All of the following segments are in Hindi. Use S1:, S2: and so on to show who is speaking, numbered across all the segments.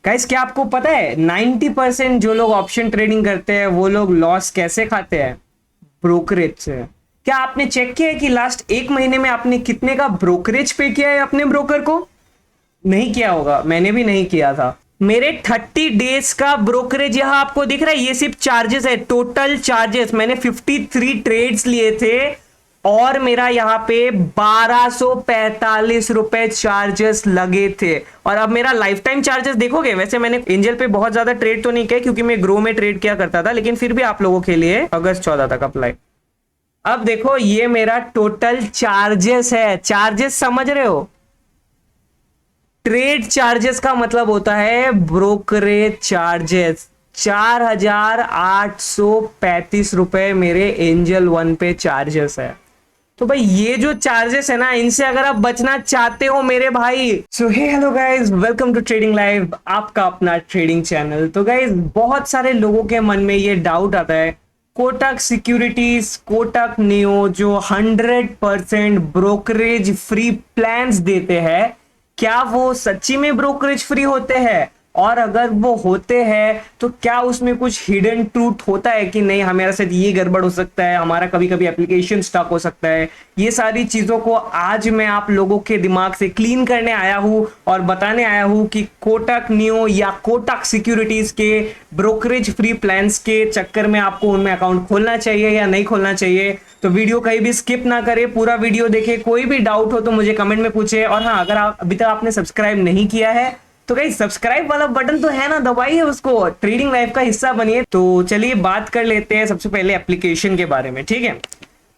S1: गाइस क्या आपको पता है 90% जो लोग ऑप्शन ट्रेडिंग करते हैं वो लोग लॉस कैसे खाते हैं? ब्रोकरेज से। क्या आपने चेक किया है कि लास्ट एक महीने में आपने कितने का ब्रोकरेज पे किया है अपने ब्रोकर को? नहीं किया होगा, मैंने भी नहीं किया था। मेरे 30 डेज का ब्रोकरेज यहां आपको दिख रहा है, ये सिर्फ चार्जेस है, टोटल चार्जेस। मैंने 53 ट्रेड्स लिए थे और मेरा यहां पे 1245 रुपए चार्जेस लगे थे। और अब मेरा लाइफ टाइम चार्जेस देखोगे, वैसे मैंने एंजल पे बहुत ज्यादा ट्रेड तो नहीं किया क्योंकि मैं ग्रो में ट्रेड किया करता था, लेकिन फिर भी आप लोगों के लिए अगस्त 14 तक अप्लाई। अब देखो ये मेरा टोटल चार्जेस है। चार्जेस समझ रहे हो? ट्रेड चार्जेस का मतलब होता है ब्रोकरेज चार्जेस। 4835 रुपए मेरे एंजल वन पे चार्जेस है। तो भाई ये जो चार्जेस है ना, इनसे अगर आप बचना चाहते हो मेरे भाई, so hey hello guys, welcome to trading live, आपका अपना ट्रेडिंग चैनल। तो गाइस बहुत सारे लोगों के मन में ये डाउट आता है, कोटक सिक्योरिटीज, कोटक नियो जो 100% ब्रोकरेज फ्री प्लान्स देते हैं, क्या वो सच्ची में ब्रोकरेज फ्री होते हैं? और अगर वो होते हैं तो क्या उसमें कुछ हिडन ट्रूथ होता है कि नहीं हमारे साथ ये गड़बड़ हो सकता है, हमारा कभी कभी एप्लीकेशन स्टक हो सकता है? ये सारी चीजों को आज मैं आप लोगों के दिमाग से क्लीन करने आया हूं और बताने आया हूं कि कोटक नियो या कोटक सिक्योरिटीज के ब्रोकरेज फ्री प्लान्स के चक्कर में आपको उनमें अकाउंट खोलना चाहिए या नहीं खोलना चाहिए। तो वीडियो कहीं भी स्किप ना करे, पूरा वीडियो देखे। कोई भी डाउट हो तो मुझे कमेंट में पूछे। और हाँ, अगर आप अभी तक आपने सब्सक्राइब नहीं किया है तो गाइस सब्सक्राइब वाला बटन तो है ना, दबाइए उसको, ट्रेडिंग लाइफ का हिस्सा बनिए। तो चलिए बात कर लेते हैं सबसे पहले एप्लीकेशन के बारे में, ठीक है।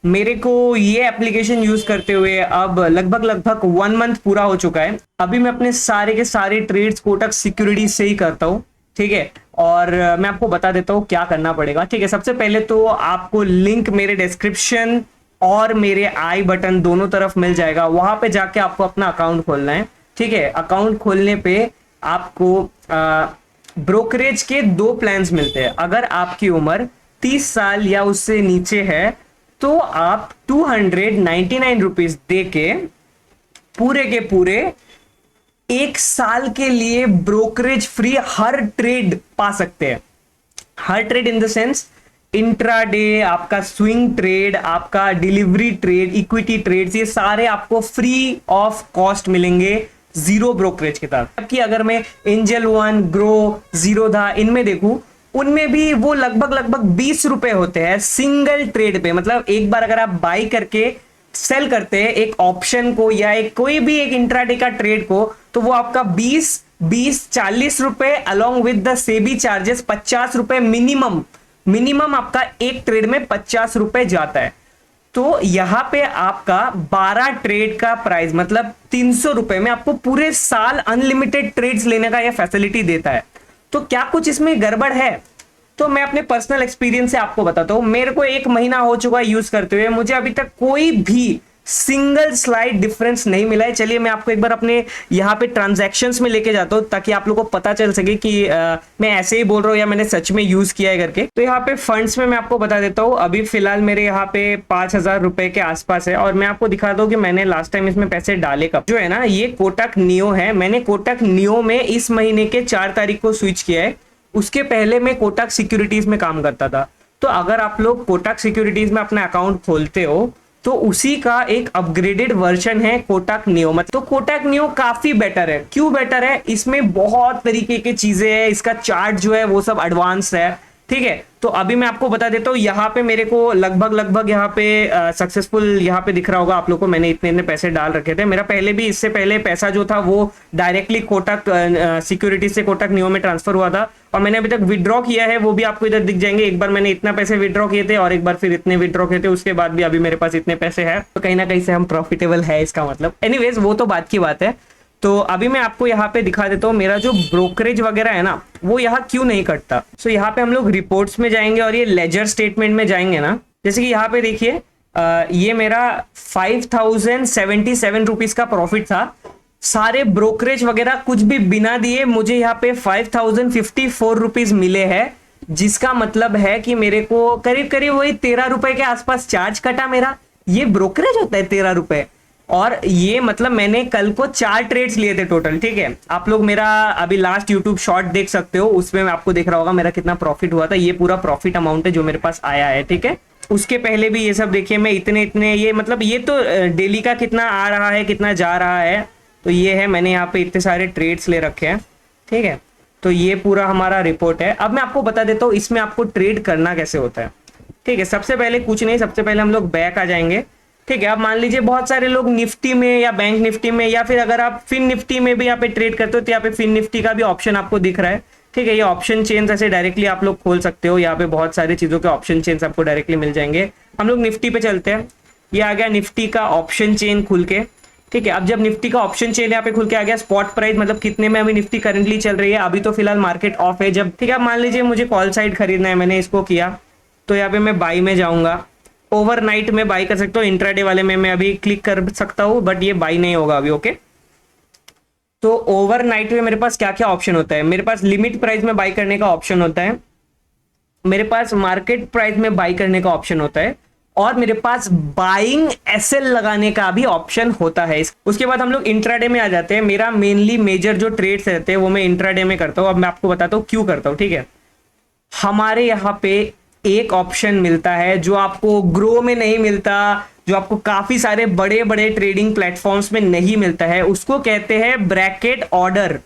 S1: मेरे को ये एप्लीकेशन यूज करते हुए अब लगभग 1 मंथ पूरा हो चुका है। अभी मैं अपने सारे के सारे ट्रेड्स कोटक सिक्योरिटीज से ही करता हूँ, ठीक है। और मैं आपको बता देता हूँ क्या करना पड़ेगा, ठीक है। सबसे पहले तो आपको लिंक मेरे डिस्क्रिप्शन और मेरे आई बटन दोनों तरफ मिल जाएगा, वहां पे जाके आपको अपना अकाउंट खोलना है, ठीक है। अकाउंट खोलने पे आपको ब्रोकरेज के 2 प्लान्स मिलते हैं। अगर आपकी उम्र 30 साल या उससे नीचे है तो आप 299 रुपीज दे के पूरे के पूरे 1 साल के लिए ब्रोकरेज फ्री हर ट्रेड पा सकते हैं। हर trade in the sense intraday, आपका स्विंग ट्रेड, आपका डिलीवरी ट्रेड, इक्विटी ट्रेड्स, ये सारे आपको फ्री ऑफ कॉस्ट मिलेंगे, जीरो ब्रोकरेज के साथ। जबकि अगर मैं एंजल वन, ग्रो, जीरोधा इनमें देखूं, उनमें भी वो लगभग 20 रुपए होते हैं सिंगल ट्रेड पे। मतलब एक बार अगर आप बाई करके सेल करते हैं एक ऑप्शन को या एक कोई भी एक इंट्राडे का ट्रेड को, तो वो आपका 40 रुपए along with the SEBI charges 50 रुपए मिनिमम आपका एक ट्रेड में 50 रुपए जाता है। तो यहां पे आपका 12 ट्रेड का प्राइस मतलब 300 रुपए में आपको पूरे साल अनलिमिटेड ट्रेड्स लेने का यह फैसिलिटी देता है। तो क्या कुछ इसमें गड़बड़ है? तो मैं अपने पर्सनल एक्सपीरियंस से आपको बताता हूं। मेरे को 1 महीना हो चुका है यूज करते हुए, मुझे अभी तक कोई भी सिंगल स्लाइड डिफरेंस नहीं मिला है। चलिए मैं आपको एक बार अपने यहाँ पे ट्रांजैक्शंस में लेके जाता हूं ताकि आप लोगों को पता चल सके कि मैं ऐसे ही बोल रहा हूँ या मैंने सच में यूज किया है करके। तो यहाँ पे फंड्स में मैं आपको बता देता हूँ, अभी फिलहाल मेरे यहाँ पे 5000 रुपए के आसपास है। और मैं आपको दिखा दूं कि मैंने लास्ट टाइम इसमें पैसे डाले कब। जो है ना, ये कोटक नियो है। मैंने कोटक नियो में इस महीने के 4 तारीख को स्विच किया है। उसके पहले मैं कोटक सिक्योरिटीज में काम करता था। तो अगर आप लोग कोटक सिक्योरिटीज में अपना अकाउंट खोलते हो तो उसी का एक अपग्रेडेड वर्जन है कोटक नियो। मतलब तो कोटक नियो काफी बेटर है। क्यों बेटर है? इसमें बहुत तरीके की चीजें हैं, इसका चार्ट जो है वो सब एडवांस है, ठीक है। तो अभी मैं आपको बता देता हूँ, यहाँ पे मेरे को लगभग यहाँ पे सक्सेसफुल यहाँ पे दिख रहा होगा आप लोगों को, मैंने इतने पैसे डाल रखे थे। मेरा पहले भी इससे पहले पैसा जो था वो डायरेक्टली कोटक सिक्योरिटी से कोटक नियो में ट्रांसफर हुआ था और मैंने अभी तक विड्रॉ किया है, वो भी आपको इधर दिख जाएंगे। एक बार मैंने इतना पैसे विड्रॉ किए थे और एक बार फिर इतने विड्रॉ किए थे, उसके बाद भी अभी मेरे पास इतने पैसे हैं। तो कहीं ना कहीं से हम प्रॉफिटेबल है इसका मतलब। एनीवेज वो तो बात की बात है। तो अभी मैं आपको यहाँ पे दिखा देता हूँ मेरा जो ब्रोकरेज वगैरह है ना, वो यहाँ क्यों नहीं कटता। सो यहाँ पे हम लोग रिपोर्ट्स में जाएंगे और ये लेजर स्टेटमेंट में जाएंगे ना। जैसे कि यहाँ पे देखिए, ये मेरा 5077 रुपीज का प्रॉफिट था। सारे ब्रोकरेज वगैरह कुछ भी बिना दिए मुझे यहाँ पे 5054 रुपीज मिले हैं, जिसका मतलब है कि मेरे को करीब वही 13 रुपए के आसपास चार्ज कटा मेरा। ये ब्रोकरेज होता है 13 रुपए। और ये मतलब मैंने कल को 4 ट्रेड्स लिए थे टोटल, ठीक है। आप लोग मेरा अभी लास्ट यूट्यूब शॉर्ट देख सकते हो, उसमें आपको दिख रहा होगा मेरा कितना प्रॉफिट हुआ था। ये पूरा प्रॉफिट अमाउंट है जो मेरे पास आया है, ठीक है। उसके पहले भी ये सब देखिए, मैं इतने इतने ये मतलब ये तो डेली का कितना आ रहा है कितना जा रहा है, तो ये है। मैंने यहाँ पे इतने सारे ट्रेड्स ले रखे हैं, ठीक है। तो ये पूरा हमारा रिपोर्ट है। अब मैं आपको बता देता हूँ इसमें आपको ट्रेड करना कैसे होता है, ठीक है। सबसे पहले कुछ नहीं, सबसे पहले हम लोग बैक आ जाएंगे, ठीक है। अब मान लीजिए बहुत सारे लोग निफ्टी में या बैंक निफ्टी में या फिर अगर आप फिन निफ्टी में भी यहाँ पे ट्रेड करते हो तो यहाँ पे फिन निफ्टी का भी ऑप्शन आपको दिख रहा है, ठीक है। ये ऑप्शन चेन्स ऐसे डायरेक्टली आप लोग खोल सकते हो, यहाँ पे बहुत सारी चीजों के ऑप्शन चेन्स आपको डायरेक्टली मिल जाएंगे। हम लोग निफ्टी पे चलते हैं। ये आ गया निफ्टी का ऑप्शन चेन खुल के, ठीक है। अब जब निफ्टी का ऑप्शन चेन यहाँ पे खुल के आ गया, स्पॉट प्राइस मतलब कितने में अभी निफ्टी करंटली चल रही है, अभी तो फिलहाल मार्केट ऑफ है जब, ठीक है। मान लीजिए मुझे कॉल साइड खरीदना है, मैंने इसको किया तो यहाँ पे मैं बाई में जाऊंगा। ओवरनाइट में बाई कर सकता हूँ, इंट्राडे वाले में मैं अभी क्लिक कर सकता हूँ, बट ये बाई नहीं होगा अभी, ओके। तो ओवरनाइट में मेरे पास क्या क्या ऑप्शन होता है, मेरे पास लिमिट प्राइस में बाई करने का ऑप्शन होता है, मेरे पास मार्केट प्राइस में बाई करने का ऑप्शन होता है, और मेरे पास बाइंग एसएल लगाने का भी ऑप्शन होता है। उसके बाद हम लोग इंट्राडे में आ जाते हैं। मेरा मेनली मेजर जो ट्रेड्स रहते हैं वो मैं इंट्राडे में करता हूँ। अब मैं आपको बताता हूँ क्यों करता हूँ, ठीक है। हमारे यहाँ पे एक ऑप्शन मिलता है जो आपको ग्रो में नहीं मिलता, जो आपको काफी सारे बड़े बड़े ट्रेडिंग प्लेटफॉर्म्स में नहीं मिलता है, उसको कहते हैं ब्रैकेट ऑर्डर।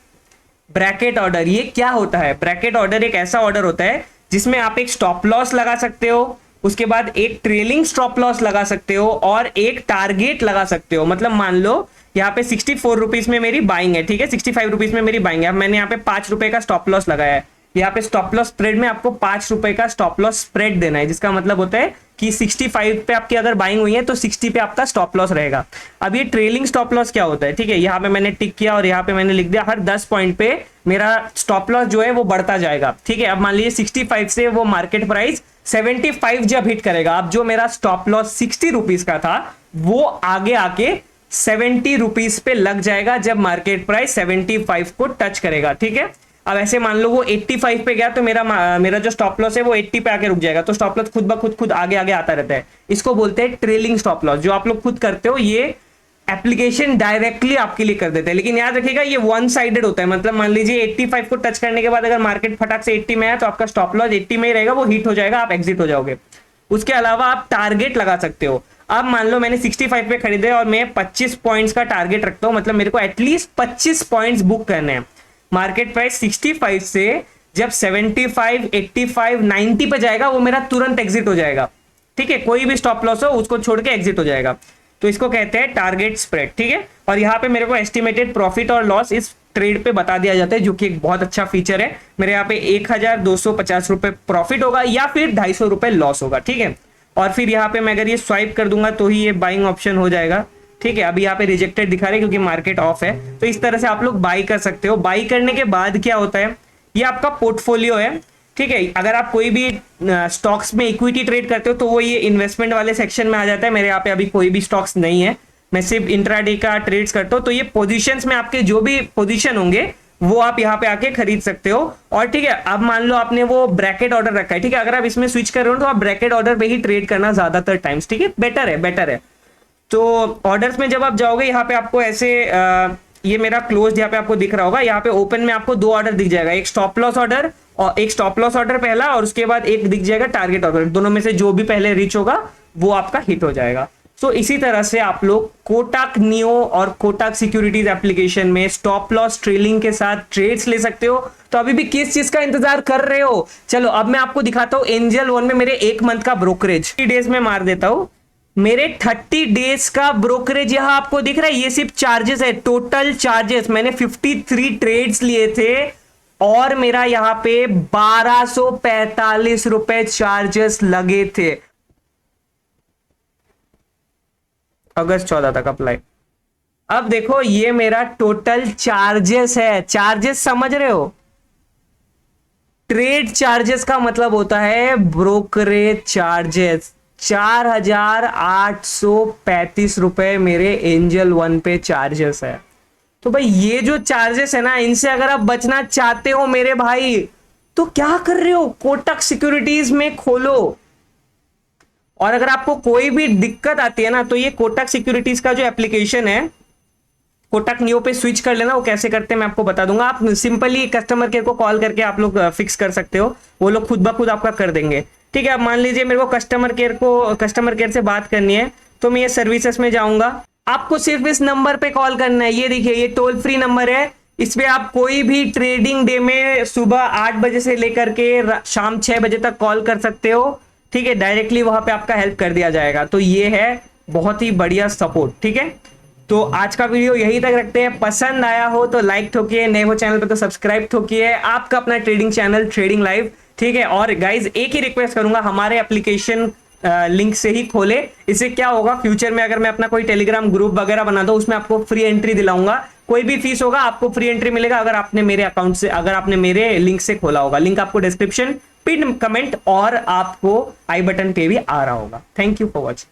S1: ब्रैकेट ऑर्डर ये क्या होता है? ब्रैकेट ऑर्डर एक ऐसा ऑर्डर होता है जिसमें आप एक स्टॉप लॉस लगा सकते हो, उसके बाद एक ट्रेलिंग स्टॉप लॉस लगा सकते हो और एक टारगेट लगा सकते हो। मतलब मान लो यहाँ पे 64 रुपीज में मेरी बाइंग है, ठीक है, 65 रुपीज में मेरी बाइंग है। अब मैंने यहाँ पे 5 रुपए का स्टॉप लॉस लगाया है। यहाँ पे स्टॉप लॉस स्प्रेड में आपको 5 रुपए का स्टॉप लॉस स्प्रेड देना है, जिसका मतलब होता है कि 65 पे आपकी अगर बाइंग हुई है तो 60 पे आपका स्टॉप लॉस रहेगा। अब ये ट्रेलिंग स्टॉप लॉस क्या होता है, ठीक है, यहाँ पे मैंने टिक किया और यहाँ पे मैंने लिख दिया हर 10 पॉइंट पे मेरा स्टॉप लॉस जो है वो बढ़ता जाएगा, ठीक है। अब मान लीजिए 65 से वो मार्केट प्राइस 75 जब हिट करेगा, अब जो मेरा स्टॉप लॉस 60 रुपीज का था वो आगे आके 70 रुपीज पे लग जाएगा जब मार्केट प्राइस 75 को टच करेगा, ठीक है। अब ऐसे मान लो वो 85 पे गया तो मेरा जो स्टॉप लॉस है वो 80 पे आके रुक जाएगा, तो स्टॉप लॉस खुद ब खुद आगे आगे आता रहता है। इसको बोलते हैं ट्रेलिंग स्टॉप लॉस। जो आप लोग खुद करते हो ये एप्लीकेशन डायरेक्टली आपके लिए कर देते हैं, लेकिन याद रखिएगा ये वन साइडेड होता है। मतलब मान लीजिए 85 को टच करने के बाद अगर मार्केट फटाक से 80 में है तो आपका स्टॉप लॉस 80 में ही रहेगा, वो हिट हो जाएगा, आप एग्जिट हो जाओगे। उसके अलावा आप टारगेट लगा सकते हो। अब मान लो मैंने 65 पे खरीदे और मैं 25 पॉइंट्स का टारगेट रखता हूं, मतलब मेरे को एटलीस्ट 25 पॉइंट्स बुक करने हैं। मार्केट प्राइस 65 से जब 75, 85, 90 पे जाएगा वो मेरा तुरंत एग्जिट हो जाएगा, ठीक है। कोई भी स्टॉप लॉस हो उसको छोड़ के एग्जिट हो जाएगा, तो इसको कहते हैं टारगेट स्प्रेड, ठीक है। और यहाँ पे मेरे को एस्टिमेटेड प्रॉफिट और लॉस इस ट्रेड पे बता दिया जाता है, जो कि एक बहुत अच्छा फीचर है। मेरे यहाँ पे 1250 रुपए प्रॉफिट होगा या फिर 250 रुपए लॉस होगा, ठीक है। और फिर यहाँ पे मैं अगर ये स्वाइप कर दूंगा तो ही ये बाइंग ऑप्शन हो जाएगा, ठीक है। अभी यहाँ पे रिजेक्टेड दिखा रहे क्योंकि मार्केट ऑफ है। तो इस तरह से आप लोग बाई कर सकते हो। बाई करने के बाद क्या होता है, ये आपका पोर्टफोलियो है, ठीक है। अगर आप कोई भी स्टॉक्स में इक्विटी ट्रेड करते हो तो वो ये इन्वेस्टमेंट वाले सेक्शन में आ जाता है। मेरे यहाँ पे अभी कोई भी स्टॉक्स नहीं है, मैं सिर्फ इंट्राडे का ट्रेड्स करता हूँ। तो ये पोजीशंस में आपके जो भी पोजीशन होंगे वो आप यहाँ पे आके खरीद सकते हो। और ठीक है, अब मान लो आपने वो ब्रैकेट ऑर्डर रखा है, ठीक है, अगर आप इसमें स्विच कर रहे हो तो आप ब्रैकेट ऑर्डर पे ही ट्रेड करना ज्यादातर टाइम्स, ठीक है, बेटर है, बेटर है। तो ऑर्डर्स में जब आप जाओगे यहाँ पे आपको ऐसे ये मेरा क्लोज यहाँ पे आपको दिख रहा होगा, यहाँ पे ओपन में आपको 2 ऑर्डर दिख जाएगा, एक स्टॉप लॉस ऑर्डर और एक स्टॉप लॉस ऑर्डर पहला, और उसके बाद एक दिख जाएगा टारगेट ऑर्डर। दोनों में से जो भी पहले रीच होगा वो आपका हिट हो जाएगा। तो इसी तरह से आप लोग कोटक नियो और कोटक सिक्योरिटीज एप्लीकेशन में स्टॉप लॉस ट्रेलिंग के साथ ट्रेड्स ले सकते हो। तो अभी भी किस चीज का इंतजार कर रहे हो? चलो अब मैं आपको दिखाता हूं एंजल वन में मेरे 1 मंथ का ब्रोकरेज 30 डेज में मार देता हूं। मेरे 30 डेज का ब्रोकरेज यहां आपको दिख रहा है, ये सिर्फ चार्जेस है, टोटल चार्जेस। मैंने 53 ट्रेड्स लिए थे और मेरा यहां पे 1245 रुपए चार्जेस लगे थे। अगस्त 14 तक अप्लाई। अब देखो ये मेरा टोटल चार्जेस है। चार्जेस समझ रहे हो? ट्रेड चार्जेस का मतलब होता है ब्रोकरेज चार्जेस। 4835 रुपए मेरे एंजल वन पे चार्जेस है। तो भाई ये जो चार्जेस है ना, इनसे अगर आप बचना चाहते हो मेरे भाई, तो क्या कर रहे हो, कोटक सिक्योरिटीज में खोलो और अगर आपको कोई भी दिक्कत आती है ना, तो ये कोटक सिक्योरिटीज का जो एप्लीकेशन है, कोटक नियो पे स्विच कर लेना। वो कैसे करते हैं मैं आपको बता दूंगा। आप सिंपली कस्टमर केयर को कॉल करके आप लोग फिक्स कर सकते हो, वो लोग खुद ब खुद आपका कर देंगे। ठीक है, अब मान लीजिए मेरे को कस्टमर केयर से बात करनी है, तो मैं ये सर्विसेज में जाऊंगा। आपको सिर्फ इस नंबर पे कॉल करना है। ये देखिए, ये टोल फ्री नंबर है। इस पे आप कोई भी ट्रेडिंग डे में सुबह 8 बजे से लेकर के शाम 6 बजे तक कॉल कर सकते हो। ठीक है, डायरेक्टली वहां पे आपका हेल्प कर दिया जाएगा। तो ये है बहुत ही बढ़िया सपोर्ट। ठीक है, तो आज का वीडियो यही तक रखते हैं। पसंद आया हो तो लाइक ठोकिए, नए हो चैनल पे तो सब्सक्राइब ठोकिए। आपका अपना ट्रेडिंग चैनल ट्रेडिंग लाइव। ठीक है, और गाइज एक ही रिक्वेस्ट करूंगा, हमारे एप्लीकेशन लिंक से ही खोले। इससे क्या होगा, फ्यूचर में अगर मैं अपना कोई टेलीग्राम ग्रुप वगैरह बना दो, उसमें आपको फ्री एंट्री दिलाऊंगा। कोई भी फीस होगा, आपको फ्री एंट्री मिलेगा अगर आपने मेरे अकाउंट से, अगर आपने मेरे लिंक से खोला होगा। लिंक आपको डिस्क्रिप्शन, पिन कमेंट और आपको आई बटन पे भी आ रहा होगा। Thank you for watching.